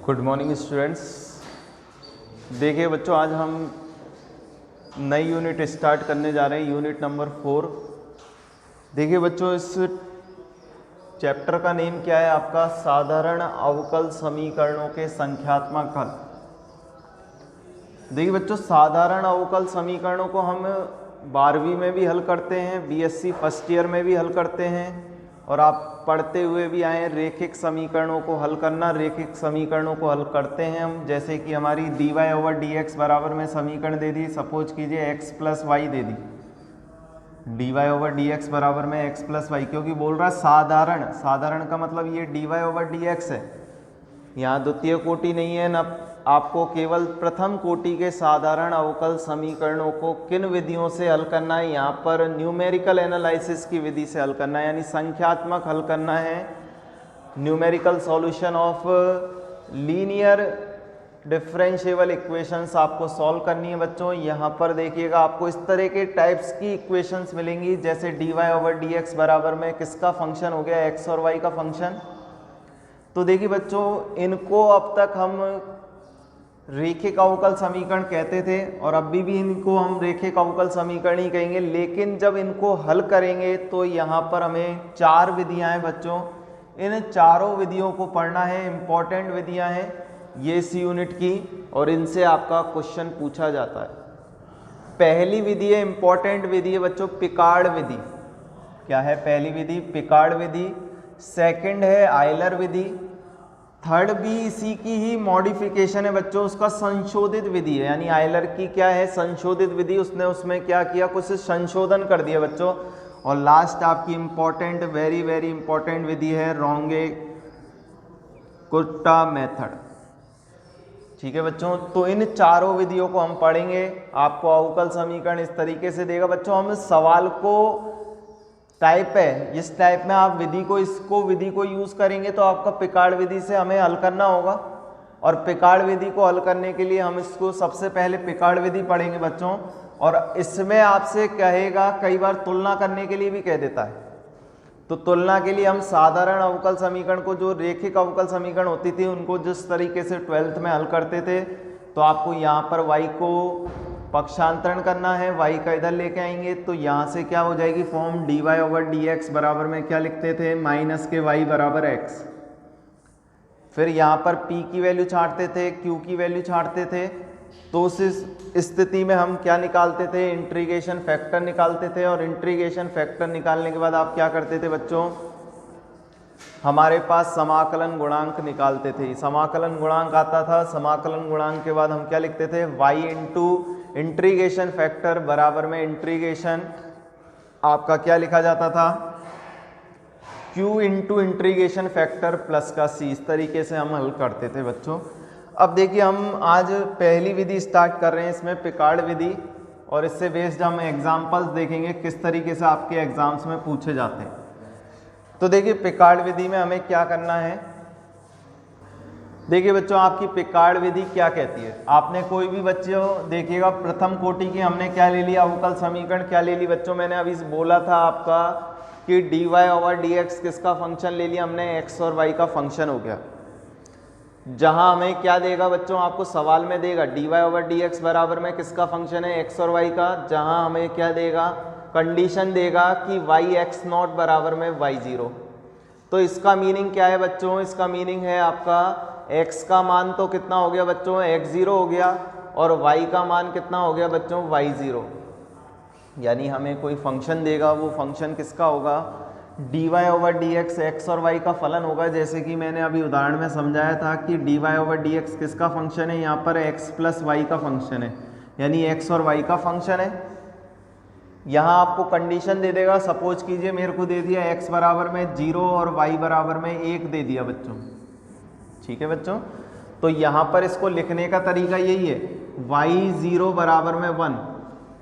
Good morning students. देखिए बच्चों, आज हम नई यूनिट स्टार्ट करने जा रहे हैं, यूनिट नंबर 4। देखिए बच्चों, इस चैप्टर का नेम क्या है आपका? साधारण अवकल समीकरणों के संख्यात्मक हल। देखिए बच्चों, साधारण अवकल समीकरणों को हम 12वीं में भी हल करते हैं, बीएससी फर्स्ट ईयर में भी हल करते हैं, और आप पढ़ते हुए भी आए रेखिक समीकरणों को हल करना। रेखिक समीकरणों को हल करते हैं हम, जैसे कि हमारी dy/dx बराबर में समीकरण दे दी, सपोज कीजिए x + y दे दी, dy/dx बराबर में x + y, क्योंकि बोल रहा है साधारण। साधारण का मतलब ये dy/dx है, यहाँ द्वितीय कोटि नहीं है ना, आपको केवल प्रथम कोटि के साधारण अवकल समीकरणों को किन विधियों से हल करना है? यहाँ पर न्यूमेरिकल एनालिसिस की विधि से हल करना है, यानी संख्यात्मक हल करना है। Numerical solution of linear differentiable equations आपको सॉल्व करनी है बच्चों। यहाँ पर देखिएगा, आपको इस तरह के टाइप्स की इक्वेशंस मिलेंगी, जैसे dy/dx बराबर में किसका फंक्शन हो गया? x और y का फंक्शन। तो देखिए बच्चों, इनको अब तक हम रेखिक अवकल समीकरण कहते थे, और अभी भी इनको हम रेखिक अवकल समीकरण ही कहेंगे, लेकिन जब इनको हल करेंगे तो यहाँ पर हमें 4 विधियां हैं बच्चों। इन चारों विधियों को पढ़ना है, इंपॉर्टेंट विधियां हैं ये इस यूनिट की, और इनसे आपका क्वेश्चन पूछा जाता है। पहली विधि है, इंपॉर्टेंट विधि है बच्चों, पिकार्ड विधि। क्या है पहली विधि? पिकार्ड विधि। सेकंड है आयलर विधि। थर्ड भी इसी की ही मॉडिफिकेशन है बच्चों, उसका संशोधित विधि है, यानी आयलर की क्या है? संशोधित विधि। उसने उसमें क्या किया? कुछ संशोधन कर दिया बच्चों। और लास्ट आपकी इंपॉर्टेंट, वेरी वेरी इंपॉर्टेंट विधि है रोंगे-कुर्टा मेथड। ठीक है बच्चों, तो इन चारों विधियों को हम पढ़ेंगे। आपको अवकल समीकरण इस तरीके से देगा बच्चों, हम सवाल को टाइप है, इस टाइप में आप विधि को यूज करेंगे तो आपका पिकार्ड विधि से हमें हल करना होगा। और पिकार्ड विधि को हल करने के लिए हम इसको सबसे पहले पिकार्ड विधि पढ़ेंगे बच्चों, और इसमें आपसे कहेगा, कई बार तुलना करने के लिए भी कह देता है। तो तुलना के लिए हम साधारण अवकल समीकरण को, जो रेखिक अवकल समीकरण होती थी, उनको जिस तरीके से 12th में हल करते थे, तो आपको यहाँ पर y को पक्षांतरण करना है, y का इधर लेके आएंगे, तो यहाँ से क्या हो जाएगी फॉर्म? dy/dx बराबर में क्या लिखते थे? -y बराबर x। फिर यहाँ पर p की वैल्यू छांटते थे, q की वैल्यू छांटते थे, तो उस स्थिति में हम क्या निकालते थे? इंटीग्रेशन फैक्टर निकालते थे। और इंटीग्रेशन फैक्टर निकालने के बाद आप क्या करते थे बच्चों? हमारे पास समाकलन गुणांक निकालते थे। समाकलन गुणांक आता था, समाकलन गुणांक के बाद हम क्या लिखते थे? y इंटू इंटीग्रेशन फैक्टर बराबर में इंटीग्रेशन आपका क्या लिखा जाता था? q into integration factor plus का c। इस तरीके से हम हल करते थे बच्चों। अब देखिए, हम आज पहली विधि स्टार्ट कर रहे हैं, इसमें पिकार्ड विधि, और इससे बेस्ड हम एग्जाम्पल्स देखेंगे किस तरीके से आपके एग्जाम्स में पूछे जाते हैं। तो देखिए, पिकार्ड विधि में हमें क्या करना है? देखिए बच्चों, आपकी पिकार्ड विधि क्या कहती है? आपने कोई भी बच्चों देखिएगा, प्रथम कोटि की हमने क्या ले लिया? अवकल समीकरण क्या ले ली बच्चों? मैंने अभी बोला था आपका कि dy/dx किसका फंक्शन ले लिया हमने? x और y का फंक्शन हो गया। जहां हमें क्या देगा बच्चों? आपको सवाल में देगा dy/dx बराबर में किसका फंक्शन है? x और y का। जहां हमें क्या देगा? कंडीशन देगा कि y(x0) बराबर में y0। तो इसका मीनिंग क्या है बच्चों? इसका मीनिंग है आपका x का मान तो कितना हो गया बच्चों? x0 हो गया, और y का मान कितना हो गया बच्चों? y0। यानी हमें कोई फंक्शन देगा, वो फंक्शन किसका होगा? dy/dx x और y का फलन होगा। जैसे कि मैंने अभी उदाहरण में समझाया था कि dy/dx किसका फंक्शन है? यहाँ पर x + y का फंक्शन है, यानी x और y का फंक्शन है। यहाँ आपको कंडीशन दे देगा, सपोज कीजिए मेरे को दे दिया x बराबर में 0 और y बराबर में 1 दे दिया बच्चों। ठीक है बच्चों, तो यहाँ पर इसको लिखने का तरीका यही है, y0 बराबर में 1,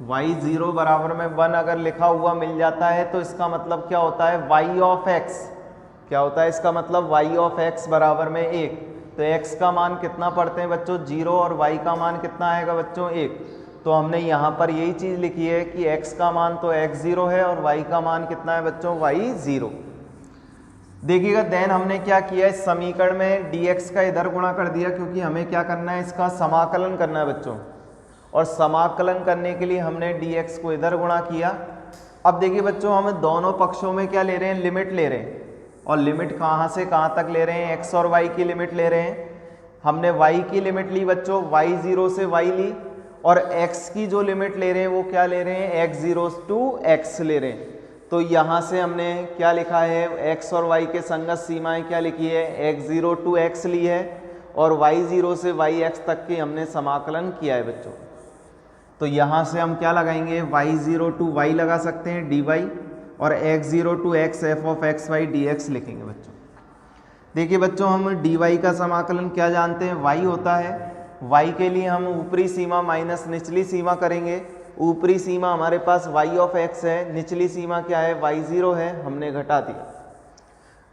y0 बराबर में 1 अगर लिखा हुआ मिल जाता है तो इसका मतलब क्या होता है? y(x) क्या होता है इसका मतलब? y(x) बराबर में 1। तो x का मान कितना पढ़ते हैं बच्चों? 0, और y का मान कितना आएगा बच्चों? 1। तो हमने यहाँ पर यही चीज़ लिखी है कि x का मान तो x0 है, और y का मान कितना है बच्चों? y0। देखिएगा देन हमने क्या किया, इस समीकरण में dx का इधर गुणा कर दिया, क्योंकि हमें क्या करना है, इसका समाकलन करना है बच्चों। और समाकलन करने के लिए हमने dx को इधर गुणा किया। अब देखिए बच्चों, हम दोनों पक्षों में क्या ले रहे हैं, लिमिट ले रहे हैं। और लिमिट कहाँ से कहाँ तक ले रहे हैं, x और y की लिमिट ले रहे हैं। हमने y की लिमिट ली बच्चों, y 0 से y ली, और x की जो लिमिट ले रहे हैं वो क्या ले रहे हैं, x 0 to x ले रहे हैं। तो यहाँ से हमने क्या लिखा है, x और y के संगत सीमाएं क्या लिखी है, x 0 to x ली है, और y 0 से y x तक की हमने समाकलन किया है बच्चों। तो यहाँ से हम क्या लगाएंगे, y 0 to y लगा सकते हैं dy, और x 0 to x f of x y dx लिखेंगे बच्चों। देखिए बच्चों, हम dy का समाकलन क्या जानते हैं, y होता है। y के लिए हम ऊपरी सीमा माइनस निचली सीमा करेंगे। ऊपरी सीमा हमारे पास y ऑफ x है, निचली सीमा क्या है, y 0 है, हमने घटा दिया।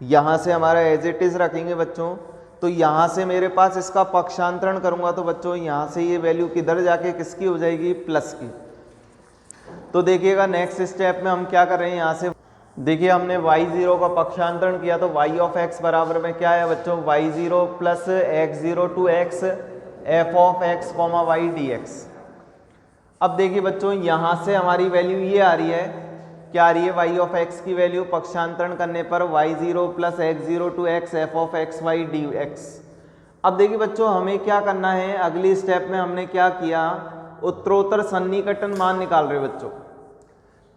यहाँ से हमारा एज इट इज रखेंगे बच्चों। तो यहाँ से मेरे पास इसका पक्षांतरण करूँगा तो बच्चों यहाँ से ये वैल्यू किधर जाके किसकी हो जाएगी, प्लस की। तो देखिएगा नेक्स्ट स्टेप में हम क्या कर रहे हैं, यहाँ से देखिए हमने y0 का पक्षांतरण किया, तो y ऑफ x बराबर में क्या है बच्चों, y0 plus x 0 to x f of x comma y dx। अब देखिए बच्चों, यहाँ से हमारी वैल्यू ये आ रही है, क्या आ रही है, y ऑफ x की वैल्यू पक्षांतरण करने पर y0 plus x 0 to x f of x y dx। अब देखिए बच्चों, हमें क्या करना है, अगली स्टेप में हमने क्या किया, उत्तरोत्तर सन्निकटन मान निकाल रहे बच्चों।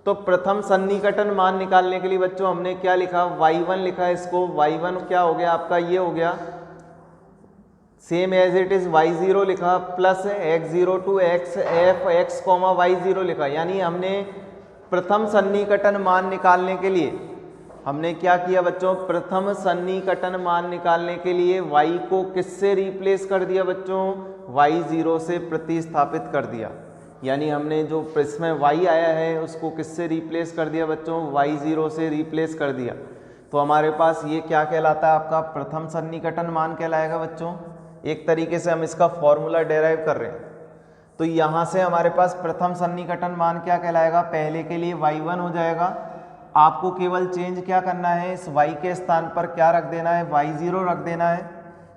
तो प्रथम सन्निकटन मान निकालने के लिए बच्चों हमने क्या लिखा, y1 लिखा, इसको y1 क्या हो गया आपका, ये हो गया same as it is y0 लिखा, plus x 0 to x f x comma y0 लिखा। यानी हमने प्रथम सन्निकटन मान निकालने के लिए हमने क्या किया बच्चों, प्रथम सन्निकटन मान निकालने के लिए y को किससे रिप्लेस कर दिया बच्चों, y0 से प्रतिस्थापित कर दिया। यानी हमने जो इसमें y आया है उसको किससे रिप्लेस कर दिया बच्चों, y0 से रिप्लेस कर दिया। तो हमारे पास ये क्या कहलाता है, आपका प्रथम सन्निकटन मान कहलाएगा बच्चों। एक तरीके से हम इसका फॉर्मूला डेराइव कर रहे हैं। तो यहाँ से हमारे पास प्रथम सन्निकटन मान क्या कहलाएगा, पहले के लिए y1 हो जाएगा। आपको केवल चेंज क्या करना है, इस y के स्थान पर क्या रख देना है, y0 रख देना है।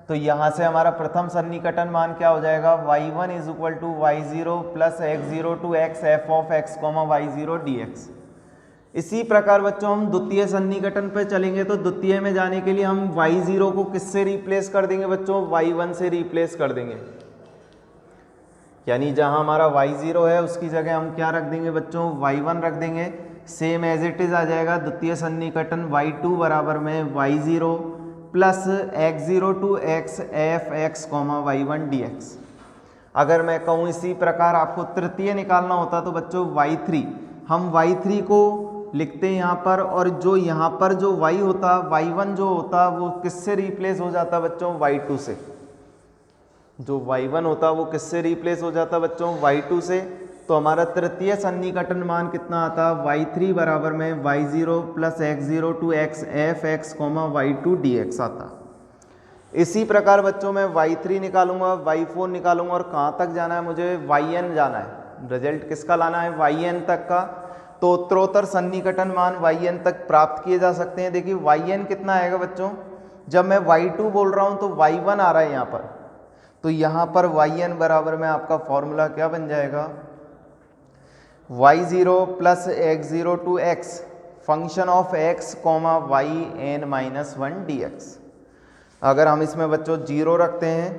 तो यहाँ से हमारा प्रथम सन्निकटन मान क्या हो जाएगा, y1 is equal to y0 plus x 0 to x f of x comma y0 dx। इसी प्रकार बच्चों हम द्वितीय सन्निकटन पे चलेंगे। तो द्वितीय में जाने के लिए हम y0 को किससे रिप्लेस कर देंगे बच्चों, y1 से रिप्लेस कर देंगे। यानी जहां हमारा y0 है उसकी जगह हम क्या रख देंगे बच्चों, y1 रख देंगे। सेम एज इट इज आ जाएगा द्वितीय सन्निकटन y2 बराबर में y0 plus x 0 to x f x comma y1 dx। अगर मैं कहूँ इसी प्रकार आपको तृतीय निकालना होता तो बच्चों y3, हम y3 को लिखते हैं यहाँ पर, और जो यहाँ पर जो y होता, y1 जो होता वो किससे रिप्लेस हो जाता बच्चों, y2 से। जो y1 होता वो किससे रिप्लेस हो जाता बच्चों, y2 से। तो हमारा तृतीय सन्निकटन मान कितना आता, y3 बराबर में y0 plus x 0 to x f x comma y2 dx आता। इसी प्रकार बच्चों मैं y3 निकालूंगा, y4 निकालूंगा, और कहाँ तक जाना है मुझे, yn जाना है। रिजल्ट किसका लाना है, yn तक का। तो उत्तरोत्तर सन्निकटन मान yn तक प्राप्त किए जा सकते हैं। देखिए yn कितना आएगा बच्चों, जब मैं y2 बोल रहा हूँ तो y1 आ रहा है यहाँ पर। तो यहाँ पर yn बराबर में आपका फॉर्मूला क्या बन जाएगा, y0 plus x 0 to x function of x comma yn minus 1 dx। अगर हम इसमें बच्चों 0 रखते हैं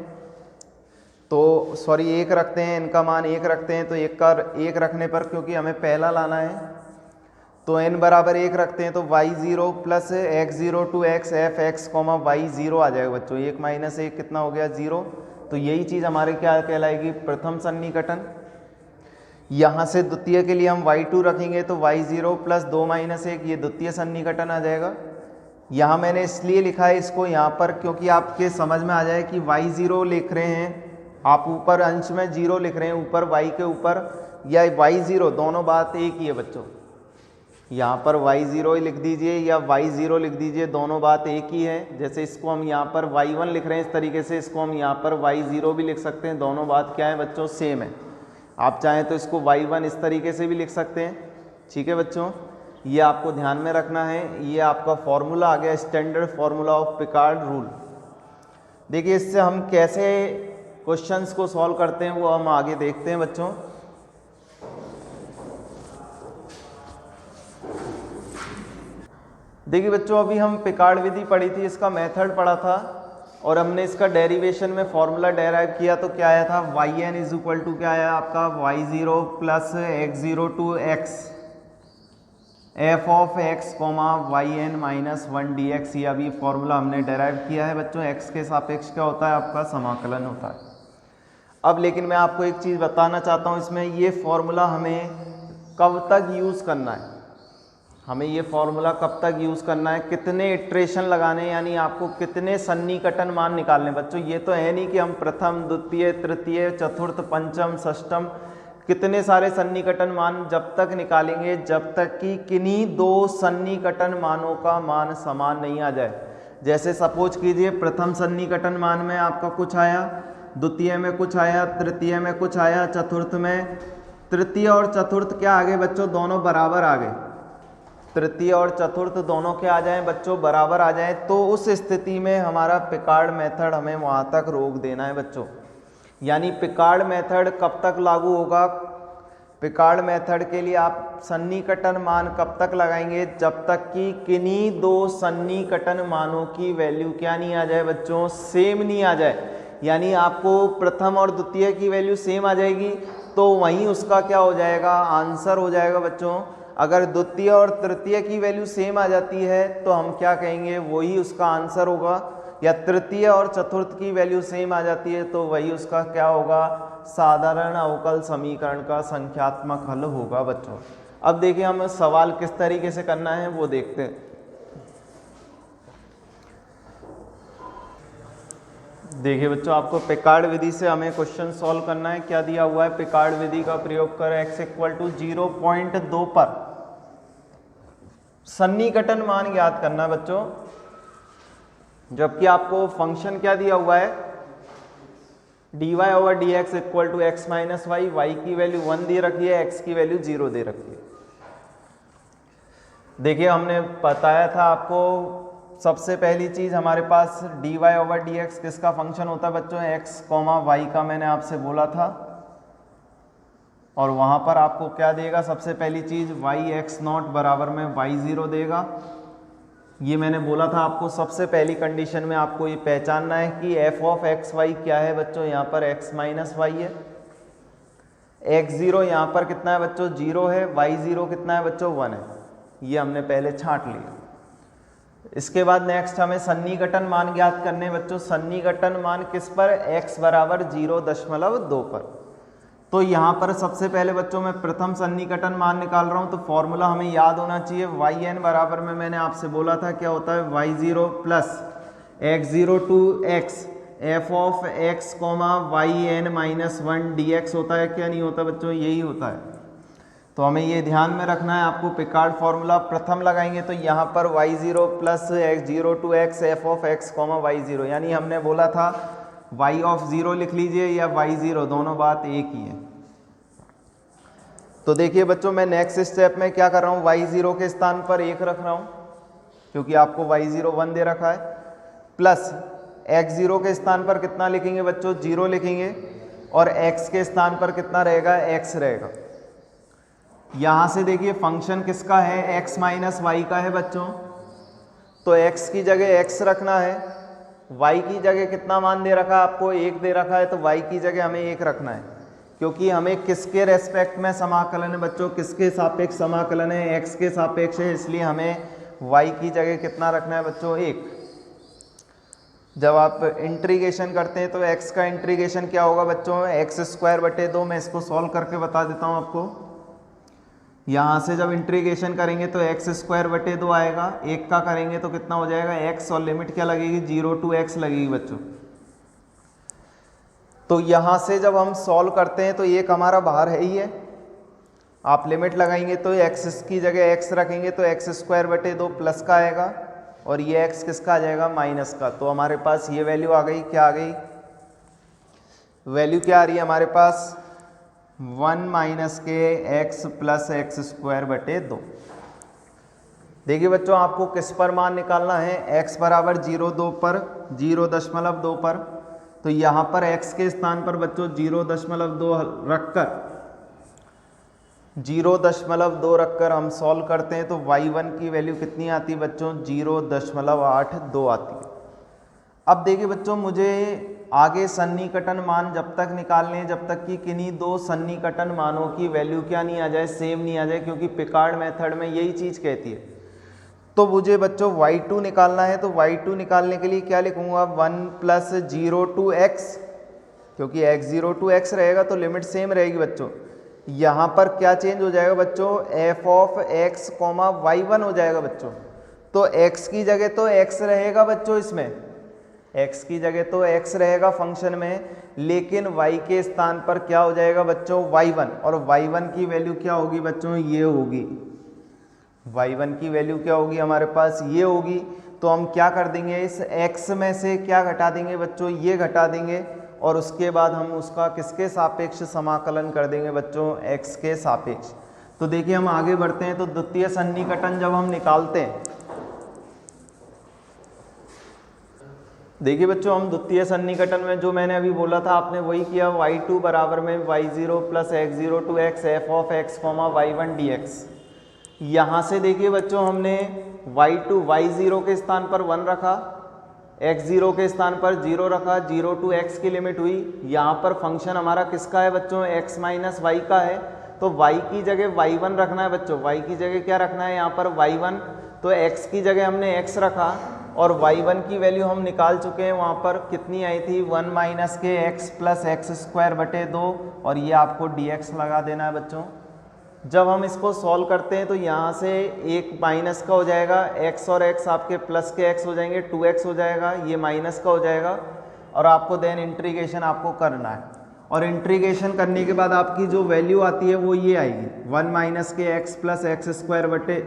तो सॉरी 1 रखते हैं, इनका मान 1 रखते हैं, तो 1 रखने पर क्योंकि हमें पहला लाना है तो n बराबर 1 रखते हैं, तो y0 plus x 0 to x f x comma y0 आ जाएगा बच्चों। 1 माइनस 1 कितना हो गया, 0। तो यही चीज़ हमारे क्या कहलाएगी, प्रथम सन्निकटन। यहाँ से द्वितीय के लिए हम y2 रखेंगे तो y0 प्लस 2 माइनस 1, ये द्वितीय सन्निकटन आ जाएगा। यहाँ मैंने इसलिए लिखा है इसको यहाँ पर क्योंकि आपके समझ में आ जाए कि y0 लिख रहे हैं, आप ऊपर अंश में 0 लिख रहे हैं, ऊपर y के ऊपर, या y0, दोनों बात एक ही है बच्चों। यहाँ पर y0 लिख दीजिए या y0 लिख दीजिए, दोनों बात एक ही है। जैसे इसको हम यहाँ पर y1 लिख रहे हैं, इस तरीके से इसको हम यहाँ पर y0 भी लिख सकते हैं। दोनों बात क्या है बच्चों, सेम है। आप चाहें तो इसको y1 इस तरीके से भी लिख सकते हैं, ठीक है बच्चों। ये आपको ध्यान में रखना है। ये आपका फॉर्मूला आ गया, standard formula of Picard rule. देखिए इससे हम कैसे क्वेश्चंस को सॉल्व करते हैं वो हम आगे देखते हैं बच्चों। देखिए बच्चों, अभी हम पिकार्ड विधि पढ़ी थी, इसका मेथड पढ़ा था और हमने इसका डेरिवेशन में फॉर्मूला डेराइव किया तो क्या आया था, Y N is equal to क्या आया आपका, y0 plus x0 to x F of x comma Y N minus 1 D X. ये अभी फॉर्मूला हमने डेराइव किया है बच्चों। x के सापेक्ष क्या होता है आपका, समाकलन होता है। अब लेकिन मैं आपको एक चीज़ बताना चाहता हूँ इसमें, ये फॉर्मूला हमें कब तक यूज़ करना है, हमें ये फॉर्मूला कब तक यूज़ करना है, कितने इटरेशन लगाने, यानी आपको कितने सन्निकटन मान निकालने बच्चों। ये तो है नहीं कि हम प्रथम द्वितीय तृतीय चतुर्थ पंचम षष्टम कितने सारे सन्निकटन मान जब तक निकालेंगे जब तक कि किन्हीं दो सन्निकटन मानों का मान समान नहीं आ जाए। जैसे सपोज कीजिए प्रथम सन्निकटन मान में आपका कुछ आया, द्वितीय में कुछ आया, तृतीय में कुछ आया, चतुर्थ में, तृतीय और चतुर्थ क्या आ गए बच्चों, दोनों बराबर आ गए। तृतीय और चतुर्थ दोनों के आ जाएं बच्चों, बराबर आ जाएं, तो उस स्थिति में हमारा पिकार्ड मेथड हमें वहां तक रोक देना है बच्चों। यानी पिकार्ड मेथड कब तक लागू होगा, पिकार्ड मेथड के लिए आप सन्निकटन मान कब तक लगाएंगे, जब तक कि किन्हीं दो सन्निकटन मानों की वैल्यू क्या नहीं आ जाए बच्चों, सेम नहीं आ जाए। यानी आपको प्रथम और द्वितीय की वैल्यू सेम आ जाएगी तो वहीं उसका क्या हो जाएगा, आंसर हो जाएगा बच्चों। अगर द्वितीय और तृतीय की वैल्यू सेम आ जाती है तो हम क्या कहेंगे, वही उसका आंसर होगा। या तृतीय और चतुर्थ की वैल्यू सेम आ जाती है तो वही उसका क्या होगा, साधारण अवकल समीकरण का संख्यात्मक हल होगा बच्चों। अब देखिए हम सवाल किस तरीके से करना है वो देखते हैं। देखिए बच्चों, आपको पिकार्ड विधि से हमें क्वेश्चन सॉल्व करना है। क्या दिया हुआ है, पिकार्ड विधि का प्रयोग कर x इक्वल टू 0.2 पर सन्निकटन मान ज्ञात करना है बच्चों। जबकि आपको फंक्शन क्या दिया हुआ है, dy over D X equal to X minus Y, Y की वैल्यू 1 दे रखी है, x की वैल्यू 0 दे रखी है। देखिए हमने बताया था आपको, सबसे पहली चीज हमारे पास dy ओवर डी एक्स किसका फंक्शन होता है बच्चों, x कॉमा वाई का मैंने आपसे बोला था। और वहां पर आपको क्या देगा, सबसे पहली चीज वाई एक्स नॉट बराबर में y0 देगा। ये मैंने बोला था आपको, सबसे पहली कंडीशन में आपको ये पहचानना है कि एफ ऑफ एक्स वाई क्या है बच्चों, यहाँ पर x माइनस वाई है। x0 यहाँ पर कितना है बच्चों, 0 है, y0 कितना है बच्चों, 1 है। ये हमने पहले छांट लिया। इसके बाद नेक्स्ट हमें सन्निकटन मान ज्ञात करने बच्चों। सन्निकटन मान किस पर, x बराबर 0.2 पर। तो यहाँ पर सबसे पहले बच्चों मैं प्रथम सन्निकटन मान निकाल रहा हूँ, तो फॉर्मूला हमें याद होना चाहिए। वाई एन बराबर में मैंने आपसे बोला था क्या होता है, y0 plus x0 to x F of x comma Y N minus 1 D X होता है, क्या नहीं होता बच्चों, यही होता है। तो हमें ये ध्यान में रखना है आपको, पिकार्ड फॉर्मूला प्रथम लगाएंगे तो यहाँ पर y0 plus x0 to x F of x comma y0, यानी हमने बोला था y ऑफ 0 लिख लीजिए या y0, दोनों बात एक ही है। तो देखिए बच्चों, मैं नेक्स्ट स्टेप में क्या कर रहा हूँ, y0 के स्थान पर 1 रख रहा हूँ क्योंकि आपको y0 1 दे रखा है, प्लस x0 के स्थान पर कितना लिखेंगे बच्चों, 0 लिखेंगे, और x के स्थान पर कितना रहेगा, x रहेगा। यहां से देखिए फंक्शन किसका है, x माइनस वाई का है बच्चों, तो x की जगह x रखना है, y की जगह कितना मान दे रखा है आपको, 1 दे रखा है, तो y की जगह हमें 1 रखना है। क्योंकि हमें किसके रेस्पेक्ट में समाकलन है बच्चों, किसके सापेक्ष समाकलन है, x के सापेक्ष है, इसलिए हमें y की जगह कितना रखना है बच्चों, 1। जब आप इंटीग्रेशन करते हैं तो x का इंटीग्रेशन क्या होगा बच्चों, x²/2। मैं इसको सॉल्व करके बता देता हूं आपको। यहाँ से जब इंटीग्रेशन करेंगे तो x²/2 आएगा, 1 का करेंगे तो कितना हो जाएगा x, और लिमिट क्या लगेगी, 0 टू x लगेगी बच्चों। तो यहाँ से जब हम सॉल्व करते हैं तो एक हमारा बाहर है ही है, आप लिमिट लगाएंगे तो x की जगह x रखेंगे तो x²/2 प्लस का आएगा, और ये x किसका आ जाएगा, माइनस का। तो हमारे पास ये वैल्यू आ गई, क्या आ गई, वैल्यू क्या आ रही है हमारे पास, 1 माइनस के x प्लस x²/2। देखिए बच्चों, आपको किस पर मान निकालना है, x बराबर 0.2 पर 0.2 पर, तो यहाँ पर x के स्थान पर बच्चों 0.2 रखकर 0.2 रखकर हम सॉल्व करते हैं तो y1 की वैल्यू कितनी आती है बच्चों, 0.82 आती है। अब देखिए बच्चों, मुझे आगे सन्निकटन मान जब तक निकालने हैं जब तक कि किन्हीं दो सन्निकटन मानों की वैल्यू क्या नहीं आ जाए, सेम नहीं आ जाए, क्योंकि पिकार्ड मेथड में यही चीज़ कहती है। तो मुझे बच्चों y2 निकालना है, तो y2 निकालने के लिए क्या लिखूंगा, 1 + 0 to x, क्योंकि x0 to x रहेगा तो लिमिट सेम रहेगी बच्चों। यहाँ पर क्या चेंज हो जाएगा बच्चों, f(x, y1) हो जाएगा बच्चों। तो x की जगह तो x रहेगा बच्चों, इसमें x की जगह तो x रहेगा फंक्शन में, लेकिन y के स्थान पर क्या हो जाएगा बच्चों, y1, और y1 की वैल्यू क्या होगी बच्चों, ये होगी। y1 की वैल्यू क्या होगी हमारे पास, ये होगी। तो हम क्या कर देंगे, इस x में से क्या घटा देंगे बच्चों, ये घटा देंगे, और उसके बाद हम उसका किसके सापेक्ष समाकलन कर देंगे बच्चों, x के सापेक्ष। तो देखिए हम आगे बढ़ते हैं। तो द्वितीय सन्निकटन जब हम निकालते हैं, देखिए बच्चों, हम द्वितीय सन्निकटन में जो मैंने अभी बोला था आपने वही किया, y2 बराबर में y0 + x0 to x f(x, y1) dx। यहाँ से देखिए बच्चों, हमने y0 के स्थान पर 1 रखा, x0 के स्थान पर 0 रखा, 0 to x की लिमिट हुई। यहाँ पर फंक्शन हमारा किसका है बच्चों, x - y का है, तो y की जगह y1 रखना है बच्चों। y की जगह क्या रखना है यहाँ पर, y1, तो x की जगह हमने x रखा, और y1 की वैल्यू हम निकाल चुके हैं। वहाँ पर कितनी आई थी, 1 - के x + x² 2, और ये आपको dx लगा देना है बच्चों। जब हम इसको सॉल्व करते हैं तो यहाँ से एक माइनस का हो जाएगा, x और x आपके प्लस के x हो जाएंगे, 2x हो जाएगा, ये माइनस का हो जाएगा, और आपको देन इंटीग्रेशन आपको करना है। और इंटीग्रेशन करने के बाद आपकी जो वैल्यू आती है वो ये आएगी, 1 - के x + x² - के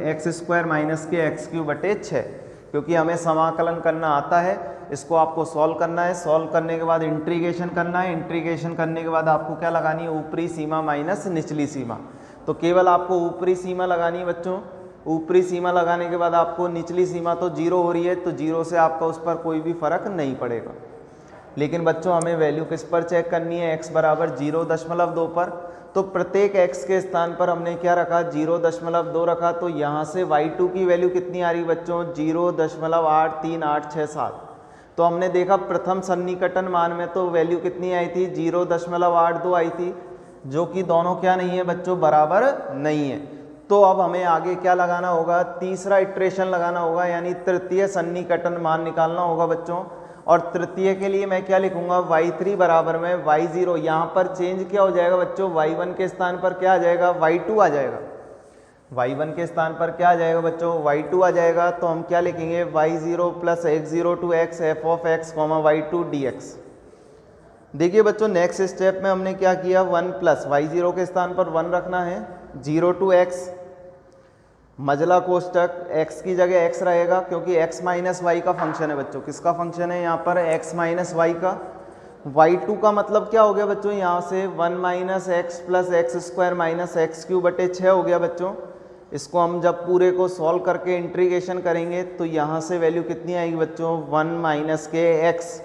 x³ 6, क्योंकि हमें समाकलन करना आता है। इसको आपको सॉल्व करना है, सॉल्व करने के बाद इंटीग्रेशन करना है, इंटीग्रेशन करने के बाद आपको क्या लगानी है, ऊपरी सीमा माइनस निचली सीमा। तो केवल आपको ऊपरी सीमा लगानी है बच्चों। ऊपरी सीमा लगाने के बाद आपको निचली सीमा तो 0 हो रही है, तो 0 से आपका उस पर कोई भी फर्क नहीं पड़ेगा। लेकिन बच्चों हमें वैल्यू किस पर चेक करनी है, x बराबर 0.2 पर। तो प्रत्येक x के स्थान पर हमने क्या रखा, 0.2 रखा। तो यहाँ से y2 की वैल्यू कितनी आ रही बच्चों, 0.83867। तो हमने देखा प्रथम सन्निकटन मान में तो वैल्यू कितनी आई थी, 0.82 आई थी, जो कि दोनों क्या नहीं है बच्चों, बराबर नहीं है। तो अब हमें आगे क्या लगाना होगा, तीसरा इटरेशन लगाना होगा, यानी तृतीय सन्निकटन मान निकालना होगा बच्चों। और तृतीय के लिए मैं क्या लिखूंगा, y3 बराबर में y0, यहाँ पर चेंज क्या हो जाएगा बच्चों, y1 के स्थान पर क्या आ जाएगा, y2 आ जाएगा। y1 के स्थान पर क्या आ जाएगा बच्चों, y2 आ जाएगा। तो हम क्या लिखेंगे, y0 + x0 to x f(x, y2) dx। देखिए बच्चों, नेक्स्ट स्टेप में हमने क्या किया, 1 + y0 के स्थान पर 1 रखना है, 0 to x, मजला कोष्टक, x की जगह x रहेगा, क्योंकि x - y का फंक्शन है बच्चों। किसका फंक्शन है यहाँ पर, x - y का। y2 का मतलब क्या हो गया बच्चों, यहाँ से 1 - x + x² - x³ 6 हो गया बच्चों। इसको हम जब पूरे को सॉल्व करके इंटीग्रेशन करेंगे तो यहाँ से वैल्यू कितनी आएगी बच्चों, 1 - के x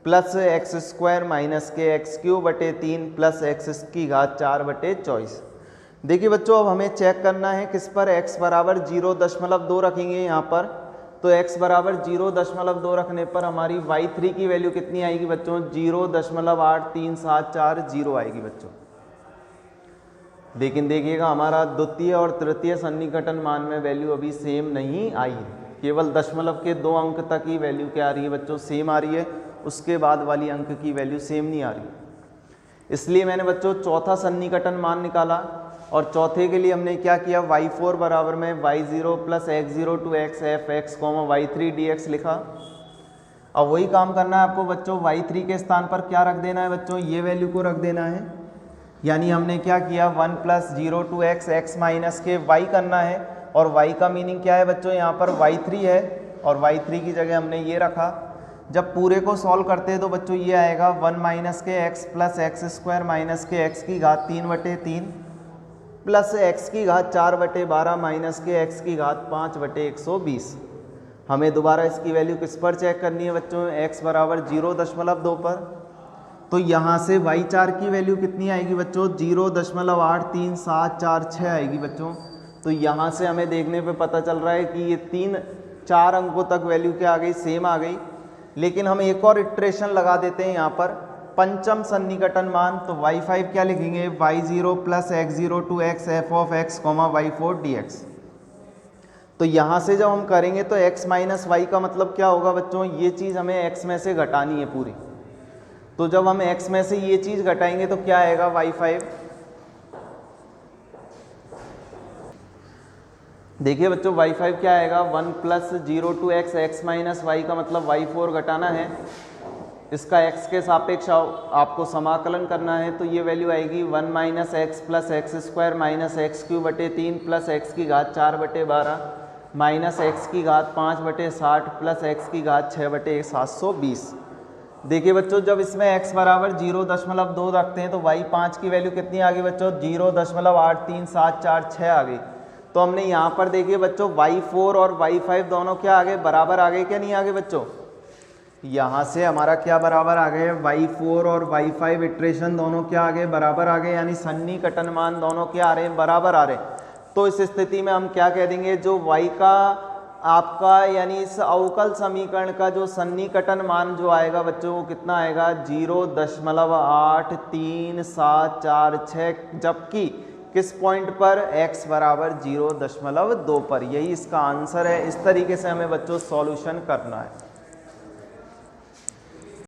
+ x² - के x³ 3 + x⁴/24। देखिए बच्चों, अब हमें चेक करना है किस पर, x बराबर 0.2 रखेंगे यहाँ पर। तो x बराबर 0.2 रखने पर हमारी y3 की वैल्यू कितनी आएगी बच्चों, 0.83740 आएगी बच्चों। लेकिन देखिएगा हमारा द्वितीय और तृतीय सन्निकटन मान में वैल्यू अभी सेम नहीं आई है, केवल दशमलव के 2 अंक तक ही वैल्यू क्या आ रही है बच्चों, सेम आ रही है। उसके बाद वाली अंक की वैल्यू सेम नहीं आ रही। इसलिए मैंने बच्चों चौथा सन्निकटन मान निकाला, और चौथे के लिए हमने क्या किया, y4 बराबर में y0 + x0 to x f(x, y3) dx लिखा। अब वही काम करना है आपको बच्चों, y3 के स्थान पर क्या रख देना है बच्चों, ये वैल्यू को रख देना है। यानी हमने क्या किया, 1 + 0 to x के y करना है, और y का मीनिंग क्या है बच्चों, यहाँ पर y3 है, और y3 की जगह हमने ये रखा। जब पूरे को सॉल्व करते हैं तो बच्चों ये आएगा 1 - के x + x² - के x³ 3/3, प्लस एक्स की घात 4/12 माइनस के एक्स की घात 5/120। हमें दोबारा इसकी वैल्यू किस पर चेक करनी है बच्चों, x बराबर 0.2 पर। तो यहाँ से y4 की वैल्यू कितनी आएगी बच्चों, 0.83746 आएगी बच्चों। तो यहाँ से हमें देखने पे पता चल रहा है कि ये 4 अंकों तक वैल्यू क्या आ गई, सेम आ गई। लेकिन हम एक और इटरेशन लगा देते हैं यहाँ पर, पंचम सन्निकटन मान। तो y5 क्या लिखेंगे, y0 plus x0 to x f(x), y4 dx। तो यहाँ से जब हम करेंगे तो x माइनस वाई का मतलब क्या होगा बच्चों, ये चीज़ हमें x में से घटानी है पूरी। तो जब हम x में से ये चीज़ घटाएंगे तो क्या आएगा, y5। देखिए बच्चों y5 क्या आएगा, 1 plus 0 to x minus Y का मतलब y4 घटाना है। इसका x के सापेक्ष आपको समाकलन करना है। तो ये वैल्यू आएगी 1 minus x plus x square minus x³ plus x की घात 4/12 माइनस x की घात 5/60 प्लस x की घात 6/720। देखिए बच्चों जब इसमें x बराबर 0.2 रखते हैं तो y5 की वैल्यू कितनी आ गई बच्चों, 0.83746 आ गई। तो हमने यहाँ पर देखिए बच्चों y4 और y5 दोनों क्या आ गए, बराबर आ गए क्या नहीं आ गए बच्चों। यहाँ से हमारा क्या बराबर आ गए, y4 और y5 इटरेशन दोनों क्या आ गए, बराबर आ गए। यानी सन्निकटन मान दोनों क्या आ रहे हैं, बराबर आ रहे हैं। तो इस स्थिति में हम क्या कह देंगे, जो y का आपका यानी इस अवकल समीकरण का जो सन्निकटन मान जो आएगा बच्चों वो कितना आएगा, 0.834746, जबकि किस पॉइंट पर, x बराबर 0.2 पर। यही इसका आंसर है। इस तरीके से हमें बच्चों सॉल्यूशन करना है।